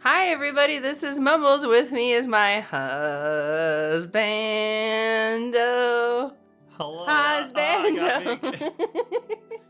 Hi everybody, this is Mumbles. With me is my husband. Hello. Husband.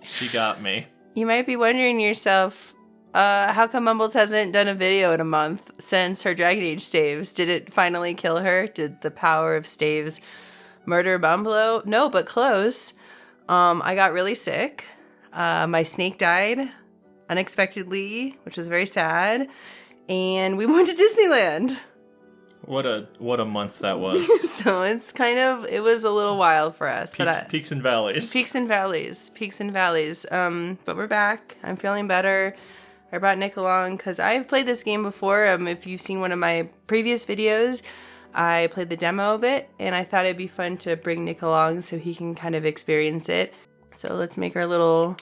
She got me. You might be wondering yourself, how come Mumbles hasn't done a video in a month since her Dragon Age staves? Did it finally kill her? Did the power of staves murder Mumblo? No, but close. I got really sick. My snake died unexpectedly, which was very sad. And we went to Disneyland. What a month that was. So it was a little wild for us. Peaks and valleys. Peaks and valleys. But we're back. I'm feeling better. I brought Nick along because I've played this game before. If you've seen one of my previous videos, I played the demo of it, and I thought it'd be fun to bring Nick along so he can kind of experience it. So let's make our little...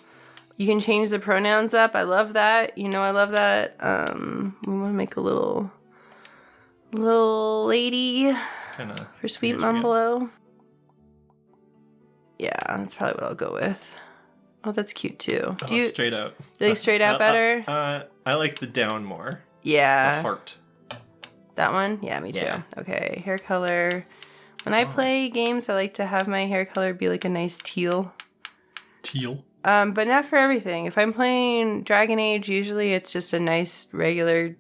You can change the pronouns up. I love that. I love that. We want to make a little lady for Sweet Mumblo. Yeah, that's probably what I'll go with. Oh, that's cute too. Straight out. You like straight out better? I like the down more. Yeah. The heart. That one? Yeah, me too. Yeah. Okay, hair color. When I play games, I like to have my hair color be like a nice teal. Teal? But not for everything. If I'm playing Dragon Age, usually it's just a nice regular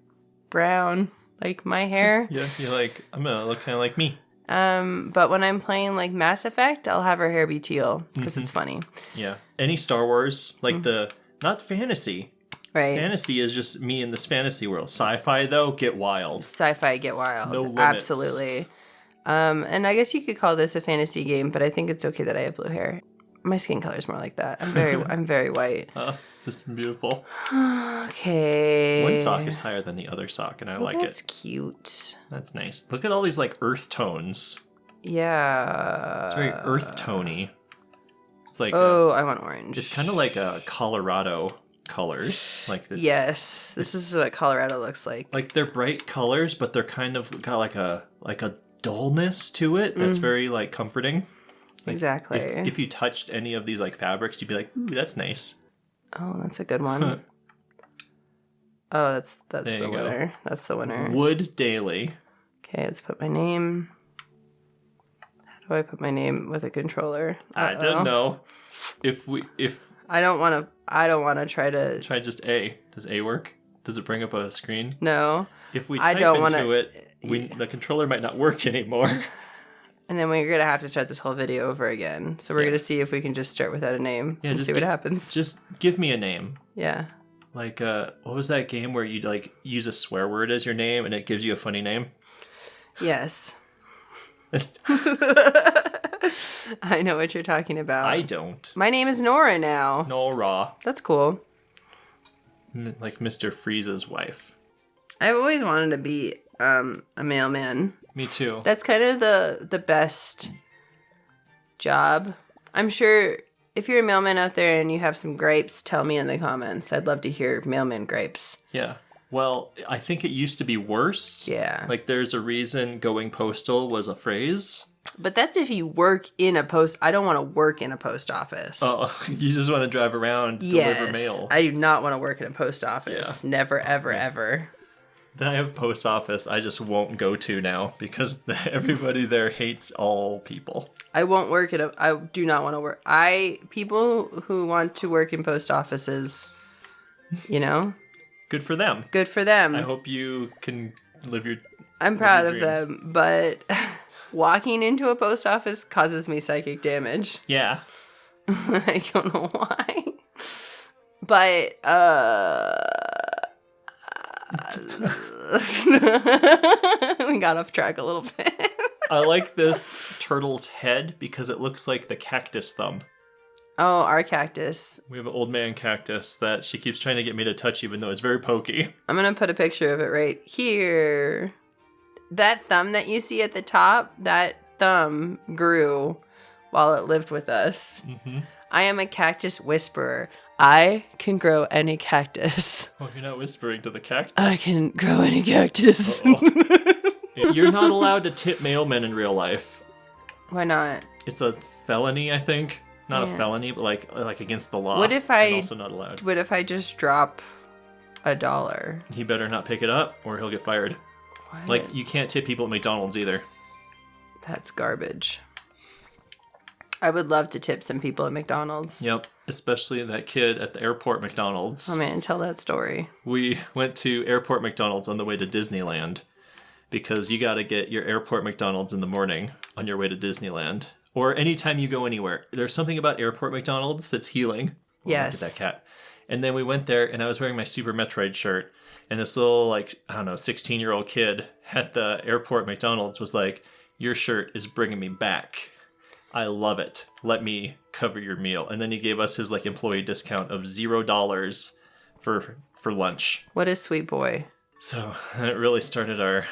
brown, like my hair. Yeah, you're like, I'm gonna look kind of like me. But when I'm playing like Mass Effect, I'll have her hair be teal because it's funny. Yeah. Any Star Wars, like not fantasy. Right. Fantasy is just me in this fantasy world. Sci-fi though, get wild. Sci-fi, get wild. No limits. Absolutely. And I guess you could call this a fantasy game, but I think it's okay that I have blue hair. My skin color is more like that. I'm very white. This is beautiful. Okay. One sock is higher than the other sock, and I like it. That's cute. That's nice. Look at all these like earth tones. Yeah. It's very earth tony. It's like I want orange. It's kind of like Colorado colors. Like yes, this is what Colorado looks like. Like they're bright colors, but they're kind of got like a dullness to it that's very like comforting. Like exactly. If you touched any of these like fabrics, you'd be like, "Ooh, that's nice." Oh, that's a good one. Oh, that's the winner. Go. That's the winner. Wood Daily. Okay, let's put my name. How do I put my name with a controller? I don't know. If I don't want to try to just A. Does A work? Does it bring up a screen? No. If we type into it, the controller might not work anymore. And then we're going to have to start this whole video over again. So we're going to see if we can just start without a name and see what happens. Just give me a name. Yeah. Like, what was that game where you like use a swear word as your name and it gives you a funny name? Yes. I know what you're talking about. I don't. My name is Nora now. Nora. That's cool. Like Mr. Freeze's wife. I've always wanted to be a mailman. Me too. That's kind of the best job. I'm sure if you're a mailman out there and you have some gripes, tell me in the comments. I'd love to hear mailman gripes. Yeah. Well, I think it used to be worse. Yeah. Like there's a reason going postal was a phrase. But that's if you work in a post. I don't want to work in a post office. Oh, you just want to drive around, deliver mail. I do not want to work in a post office. Yeah. Never, ever, ever. I have post office I just won't go to now because everybody there hates all people. I do not want to work. People who want to work in post offices, Good for them. Good for them. I hope you can live your I'm proud of them, but walking into a post office causes me psychic damage. Yeah. I don't know why. But, we got off track a little bit. I like this turtle's head because it looks like the cactus thumb. Oh, our cactus. We have an old man cactus that she keeps trying to get me to touch even though it's very pokey. I'm going to put a picture of it right here. That thumb that you see at the top, that thumb grew while it lived with us. Mm-hmm. I am a cactus whisperer. I can grow any cactus. Oh, you're not whispering to the cactus. I can grow any cactus. You're not allowed to tip mailmen in real life. Why not? It's a felony, I think. Not a felony, but like against the law. What if I also not allowed. What if I just drop $1. He better not pick it up or he'll get fired. What? Like, you can't tip people at McDonald's either. That's garbage. I would love to tip some people at McDonald's. Yep, especially that kid at the airport McDonald's. Oh man, tell that story. We went to airport McDonald's on the way to Disneyland because you got to get your airport McDonald's in the morning on your way to Disneyland. Or anytime you go anywhere. There's something about airport McDonald's that's healing. Yes. Look at that cat. And then we went there, and I was wearing my Super Metroid shirt. And this little, 16-year-old kid at the airport McDonald's was like, your shirt is bringing me back. I love it. Let me cover your meal. And then he gave us his, employee discount of $0 for lunch. What a sweet boy. So it really started our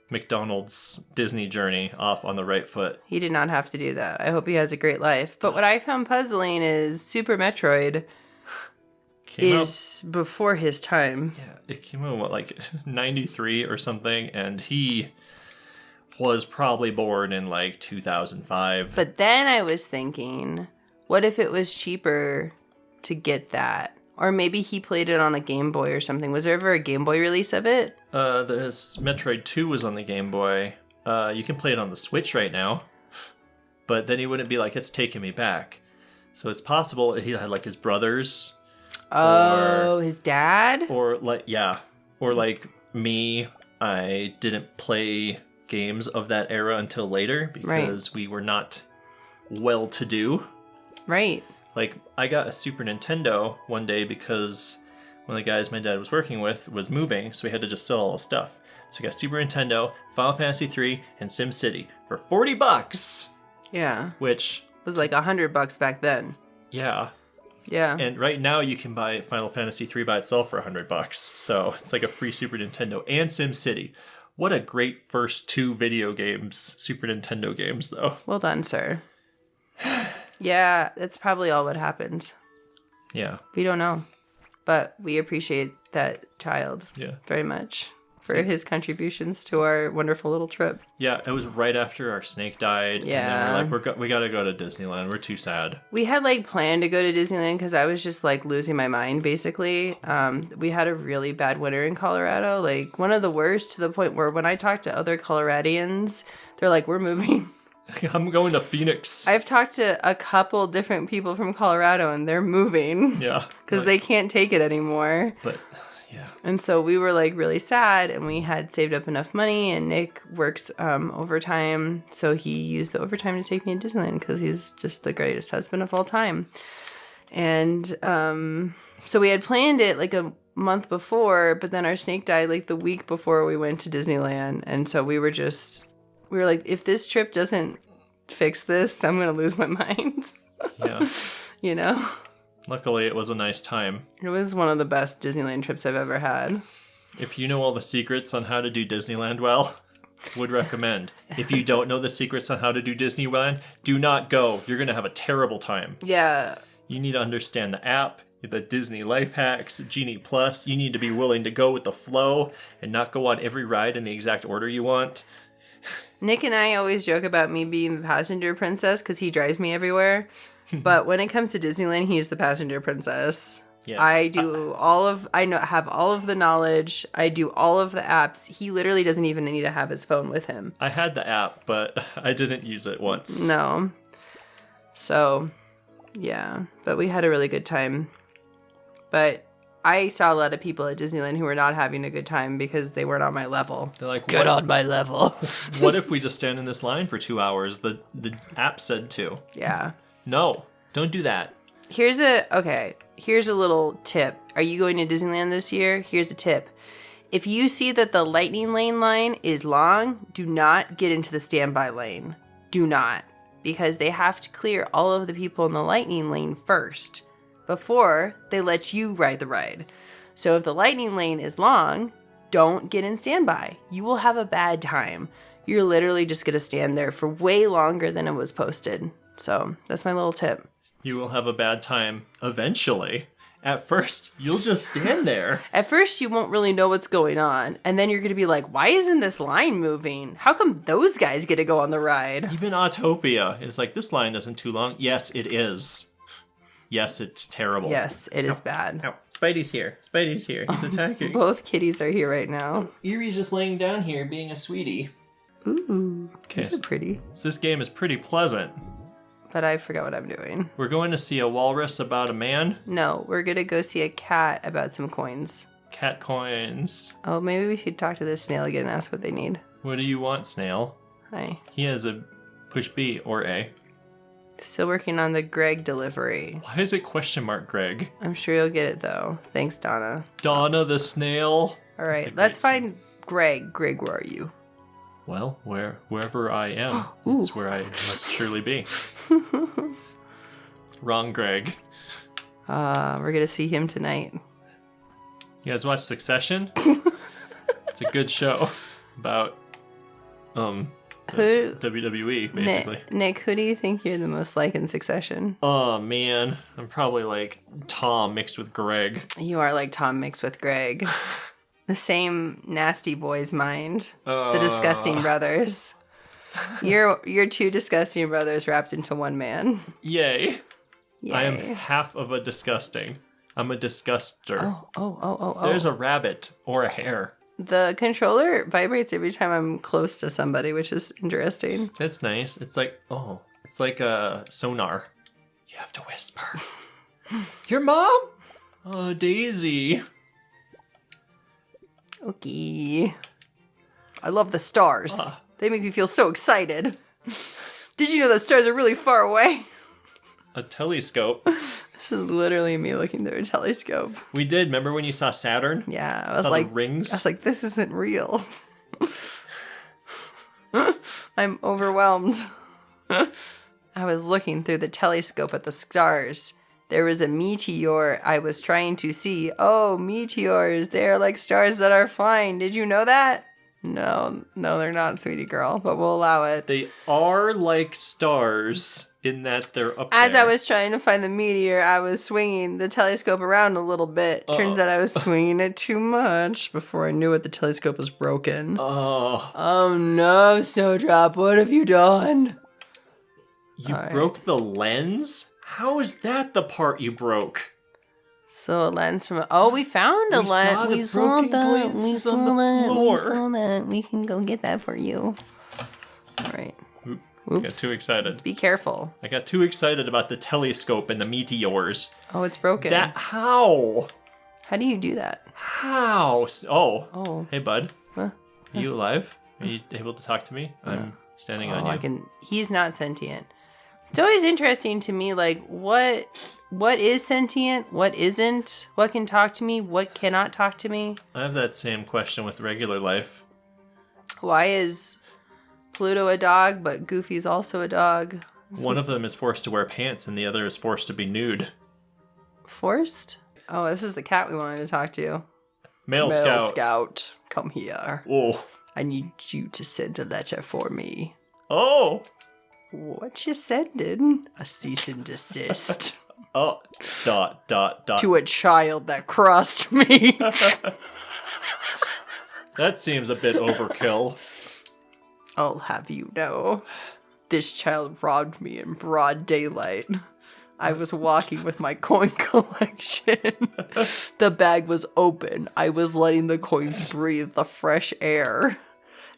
McDonald's Disney journey off on the right foot. He did not have to do that. I hope he has a great life. But what I found puzzling is Super Metroid is before his time. Yeah, it came out, 93 or something, and he was probably born in, 2005. But then I was thinking, what if it was cheaper to get that? Or maybe he played it on a Game Boy or something. Was there ever a Game Boy release of it? This Metroid 2 was on the Game Boy. You can play it on the Switch right now. But then he wouldn't be like, it's taking me back. So it's possible he had, his brothers. Oh, his dad? Or, me, I didn't play games of that era until later because we were not well-to-do. Right. I got a Super Nintendo one day because one of the guys my dad was working with was moving, so we had to just sell all the stuff. So we got Super Nintendo, Final Fantasy 3, and SimCity for $40. Yeah. Which was $100 back then. Yeah. Yeah. And right now you can buy Final Fantasy 3 by itself for $100. So it's like a free Super Nintendo and SimCity. What a great first two video games, Super Nintendo games, though. Well done, sir. Yeah, that's probably all what happened. Yeah. We don't know. But we appreciate that child very much for his contributions to our wonderful little trip. Yeah, it was right after our snake died. Yeah. And then we're like, we got to go to Disneyland. We're too sad. We had planned to go to Disneyland because I was just losing my mind, basically. We had a really bad winter in Colorado, one of the worst, to the point where when I talk to other Coloradians, they're like, we're moving. I'm going to Phoenix. I've talked to a couple different people from Colorado and they're moving. Yeah. Because they can't take it anymore. But, yeah. And so we were really sad, and we had saved up enough money, and Nick works overtime. So he used the overtime to take me to Disneyland because he's just the greatest husband of all time. And so we had planned it a month before, but then our snake died the week before we went to Disneyland. And so we were like, if this trip doesn't fix this, I'm going to lose my mind. Yeah. Luckily, it was a nice time. It was one of the best Disneyland trips I've ever had. If you know all the secrets on how to do Disneyland well, would recommend. If you don't know the secrets on how to do Disneyland, do not go. You're going to have a terrible time. Yeah. You need to understand the app, the Disney Life Hacks, Genie Plus. You need to be willing to go with the flow and not go on every ride in the exact order you want. Nick and I always joke about me being the passenger princess because he drives me everywhere. But when it comes to Disneyland, he's the passenger princess. Yeah. I have all of the knowledge. I do all of the apps. He literally doesn't even need to have his phone with him. I had the app, but I didn't use it once. No. So, yeah. But we had a really good time. But I saw a lot of people at Disneyland who were not having a good time because they weren't on my level. They're like, get on my level. What if we just stand in this line for 2 hours? The app said to. Yeah. No, don't do that. Here's a little tip. Are you going to Disneyland this year? Here's a tip. If you see that the lightning lane line is long, do not get into the standby lane. Do not. Because they have to clear all of the people in the lightning lane first before they let you ride the ride. So if the lightning lane is long, don't get in standby. You will have a bad time. You're literally just going to stand there for way longer than it was posted. So that's my little tip. You will have a bad time eventually. At first, you'll just stand there. At first, you won't really know what's going on. And then you're going to be like, why isn't this line moving? How come those guys get to go on the ride? Even Autopia is like, this line isn't too long. Yes, it is. Yes, it's terrible. Yes, it is bad. Ow. Spidey's here. He's attacking. Both kitties are here right now. Erie's just laying down here being a sweetie. Ooh, Okay, these are pretty. So this game is pretty pleasant. But I forgot what I'm doing. We're going to see a walrus about a man. No, we're going to go see a cat about some coins. Cat coins. Oh, maybe we should talk to this snail again and ask what they need. What do you want, Snail? Hi. He has a push B or A. Still working on the Greg delivery. Why is it question mark Greg? I'm sure you'll get it, though. Thanks, Donna. Donna the snail. All right, let's find Greg. Greg, where are you? Well, wherever I am, that's where I must surely be. Wrong Greg. We're going to see him tonight. You guys watch Succession? It's a good show about WWE, basically. Nick, who do you think you're the most like in Succession? Oh, man. I'm probably like Tom mixed with Greg. You are like Tom mixed with Greg. The same nasty boy's mind. The disgusting brothers. You're two disgusting brothers wrapped into one man. Yay. Yay. I am half of a disgusting. I'm a disguster. Oh. There's a rabbit or a hare. The controller vibrates every time I'm close to somebody, which is interesting. That's nice. It's like a sonar. You have to whisper. Your mom? Oh, Daisy. Okay. I love the stars. They make me feel so excited. Did you know that stars are really far away? A telescope. This is literally me looking through a telescope. We did. Remember when you saw Saturn? Yeah, I was saw like, the rings? I was like, this isn't real. I'm overwhelmed. I was looking through the telescope at the stars. There was a meteor I was trying to see. Oh, meteors. They are like stars that are flying. Did you know that? No, they're not, sweetie girl, but we'll allow it. They are like stars in that they're up there. As I was trying to find the meteor, I was swinging the telescope around a little bit. Turns out I was swinging it too much. Before I knew it, the telescope was broken. Oh no, Snowdrop, what have you done? You broke the lens? How is that the part you broke? So a lens from... Oh, we found a lens. We saw the broken glasses on the floor. We saw that. We can go get that for you. All right. Oops. Oops. I got too excited. Be careful. I got too excited about the telescope and the meteors. Oh, it's broken. How? How do you do that? How? Oh. Hey, bud. Huh? Are you alive? Are you able to talk to me? I'm standing on you. He's not sentient. It's always interesting to me, like, what is sentient? What isn't? What can talk to me? What cannot talk to me? I have that same question with regular life. Why is Pluto a dog, but Goofy's also a dog? One of them is forced to wear pants and the other is forced to be nude. Forced? Oh, this is the cat we wanted to talk to. Male Scout, come here. Oh. I need you to send a letter for me. Oh. What you sending? A cease and desist. Oh. ... To a child that crossed me. That seems a bit overkill. I'll have you know, this child robbed me in broad daylight. I was walking with my coin collection. The bag was open. I was letting the coins breathe the fresh air.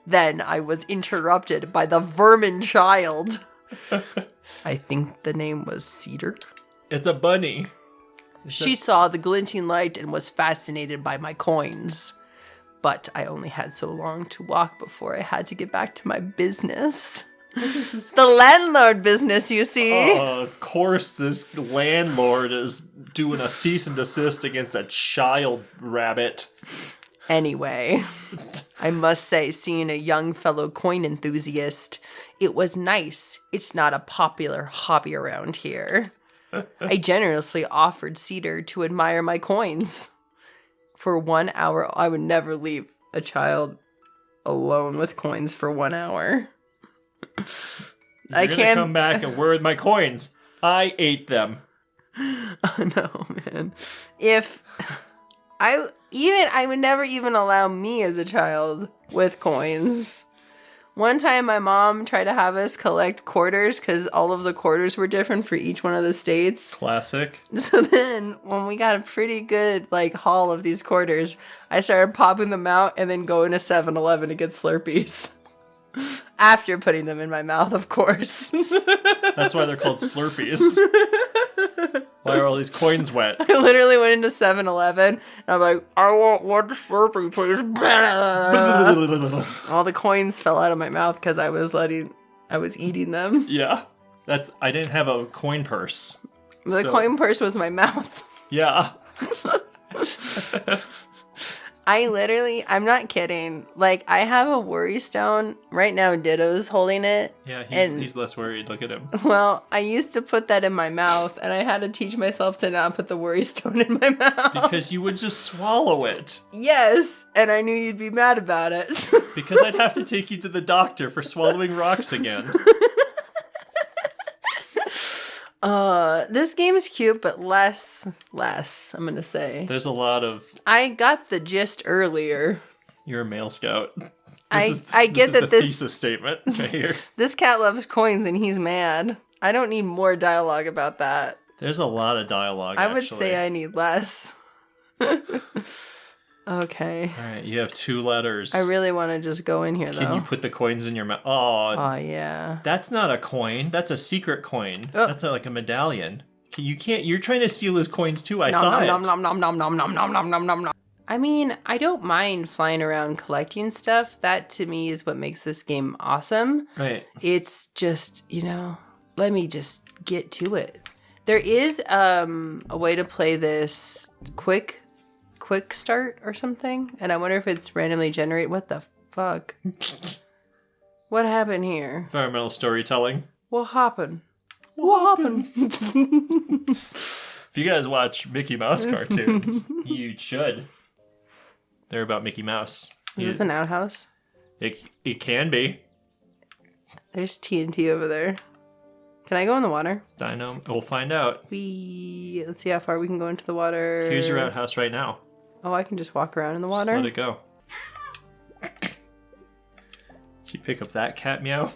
Then I was interrupted by the vermin child. I think the name was Cedar. It's a bunny. She saw the glinting light and was fascinated by my coins. But I only had so long to walk before I had to get back to my business. What is this? The landlord business, you see. Of course this landlord is doing a cease and desist against a child rabbit. Anyway, I must say, seeing a young fellow coin enthusiast, it was nice. It's not a popular hobby around here. I generously offered Cedar to admire my coins. For 1 hour, I would never leave a child alone with coins for 1 hour. You're gonna come back and where are my coins? I ate them. Oh, no, man. If I would never even allow me as a child with coins. One time my mom tried to have us collect quarters because all of the quarters were different for each one of the states. Classic. So then when we got a pretty good like haul of these quarters, I started popping them out and then going to 7-Eleven to get Slurpees. After putting them in my mouth, of course. That's why they're called Slurpees. Why are all these coins wet? I literally went into 7-Eleven and I'm like, I want one Slurpee, please. All the coins fell out of my mouth because I was eating them. Yeah. I didn't have a coin purse. The coin purse was my mouth. Yeah. I'm not kidding. Like, I have a worry stone. Right now, Ditto's holding it. Yeah, he's less worried. Look at him. Well, I used to put that in my mouth, and I had to teach myself to not put the worry stone in my mouth. Because you would just swallow it. Yes, and I knew you'd be mad about it. Because I'd have to take you to the doctor for swallowing rocks again. This game is cute, but less, I'm gonna say. There's a lot of... I got the gist earlier. You're a male scout. I get this that is the thesis statement right here. This cat loves coins and he's mad. I don't need more dialogue about that. There's a lot of dialogue, I would say I need less. Okay. All right, you have 2 letters. I really want to just go in here, though. Can you put the coins in your mouth? Oh, yeah. That's not a coin. That's a secret coin. Oh. That's like a medallion. You can't... You're trying to steal his coins, too. I saw it. Nom, nom, nom, nom, nom, nom, nom, nom, nom, nom, nom. I mean, I don't mind flying around collecting stuff. That, to me, is what makes this game awesome. Right. It's just, let me just get to it. There is a way to play this quick start or something, and I wonder if it's randomly generated. What the fuck? What happened here? Environmental storytelling. What happened? If you guys watch Mickey Mouse cartoons, you should. They're about Mickey Mouse. Is this an outhouse? It can be. There's TNT over there. Can I go in the water? It's Dino. We'll find out. Let's see how far we can go into the water. Here's your outhouse right now. Oh, I can just walk around in the water? Just let it go. Did you pick up that cat meow?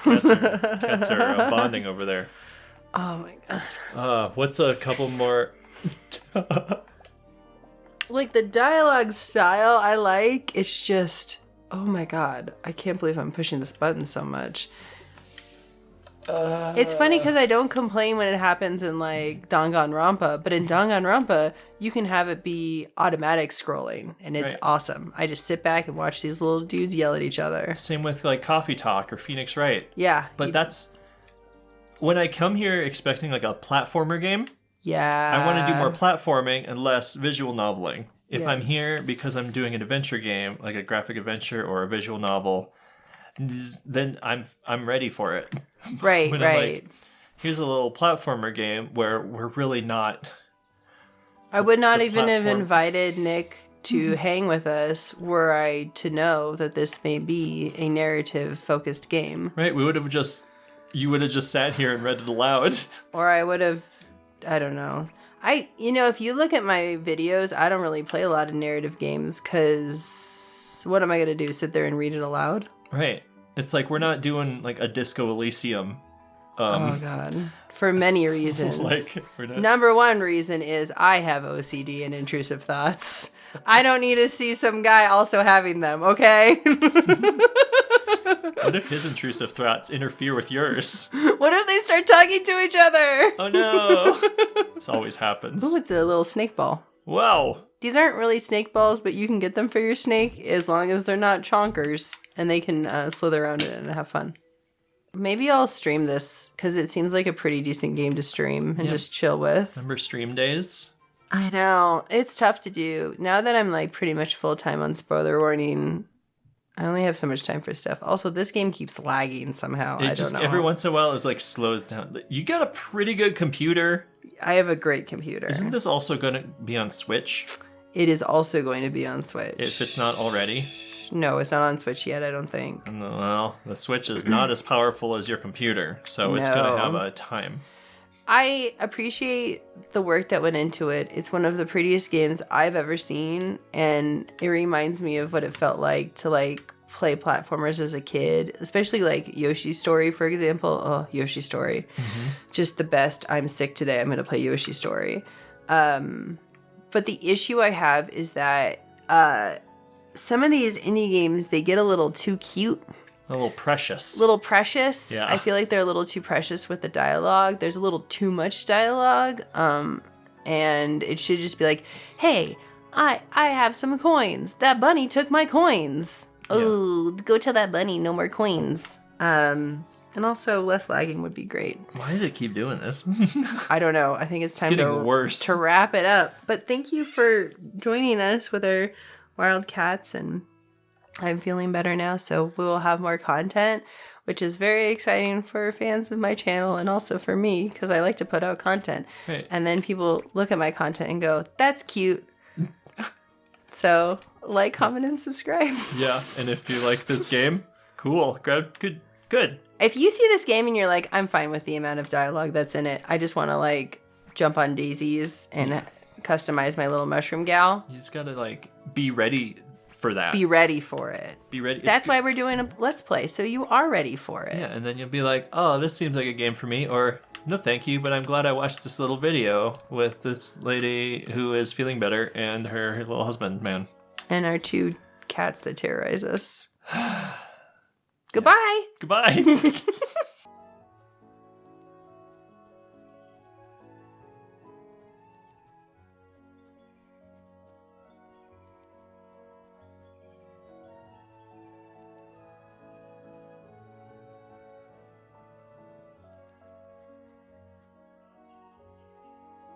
Cats are bonding over there. Oh my god. What's a couple more... Like, the dialogue style I like. It's just... Oh my god. I can't believe I'm pushing this button so much. It's funny because I don't complain when it happens in, like, Danganronpa, but in Danganronpa, you can have it be automatic scrolling, and it's awesome. I just sit back and watch these little dudes yell at each other. Same with, like, Coffee Talk or Phoenix Wright. Yeah. But that's... When I come here expecting, like, a platformer game, yeah, I want to do more platforming and less visual noveling. If I'm here because I'm doing an adventure game, like a graphic adventure or a visual novel, then I'm ready for it. Right, when right. I'm like, here's a little platformer game where we're really not... I would not even have invited Nick to hang with us were I to know that this may be a narrative-focused game. Right, you would have just sat here and read it aloud. Or I would have, I don't know. If you look at my videos, I don't really play a lot of narrative games because what am I going to do, sit there and read it aloud? Right. It's like we're not doing like a Disco Elysium. Oh, God. For many reasons. We're not... Number one reason is I have OCD and intrusive thoughts. I don't need to see some guy also having them, okay? What if his intrusive thoughts interfere with yours? What if they start talking to each other? Oh, no. This always happens. Ooh, it's a little snake ball. Wow. These aren't really snake balls, but you can get them for your snake as long as they're not chonkers, and they can slither around it and have fun. Maybe I'll stream this, because it seems like a pretty decent game to stream and just chill with. Remember stream days? I know. It's tough to do. Now that I'm like pretty much full-time on spoiler warning, I only have so much time for stuff. Also, this game keeps lagging somehow. I don't know. Every once in a while, it like slows down. You got a pretty good computer. I have a great computer. Isn't this also going to be on Switch? It is also going to be on Switch. If it's not already? No, it's not on Switch yet, I don't think. Well, the Switch is not as powerful as your computer, so it's going to have a time. I appreciate the work that went into it. It's one of the prettiest games I've ever seen, and it reminds me of what it felt like to like play platformers as a kid, especially like Yoshi's Story, for example. Oh, Yoshi's Story. Just the best. I'm sick today. I'm going to play Yoshi's Story. But the issue I have is that some of these indie games, they get a little too cute. A little precious. Yeah. I feel like they're a little too precious with the dialogue. There's a little too much dialogue. And it should just be like, hey, I have some coins. That bunny took my coins. Oh, go tell that bunny no more coins. And also less lagging would be great. Why does it keep doing this? I don't know. I think it's time to wrap it up. But thank you for joining us with our wild cats, and I'm feeling better now, so we will have more content, which is very exciting for fans of my channel and also for me, because I like to put out content. Right. And then people look at my content and go, that's cute. So like, comment, and subscribe. Yeah, and if you like this game, cool. Good. If you see this game and you're like, I'm fine with the amount of dialogue that's in it, I just want to like jump on daisies and customize my little mushroom gal. You just gotta like be ready for that. Be ready for it. Be ready. That's why we're doing a Let's Play, so you are ready for it. Yeah, and then you'll be like, oh, this seems like a game for me, or no thank you, but I'm glad I watched this little video with this lady who is feeling better and her little husband, man. And our 2 cats that terrorize us. Goodbye. Goodbye.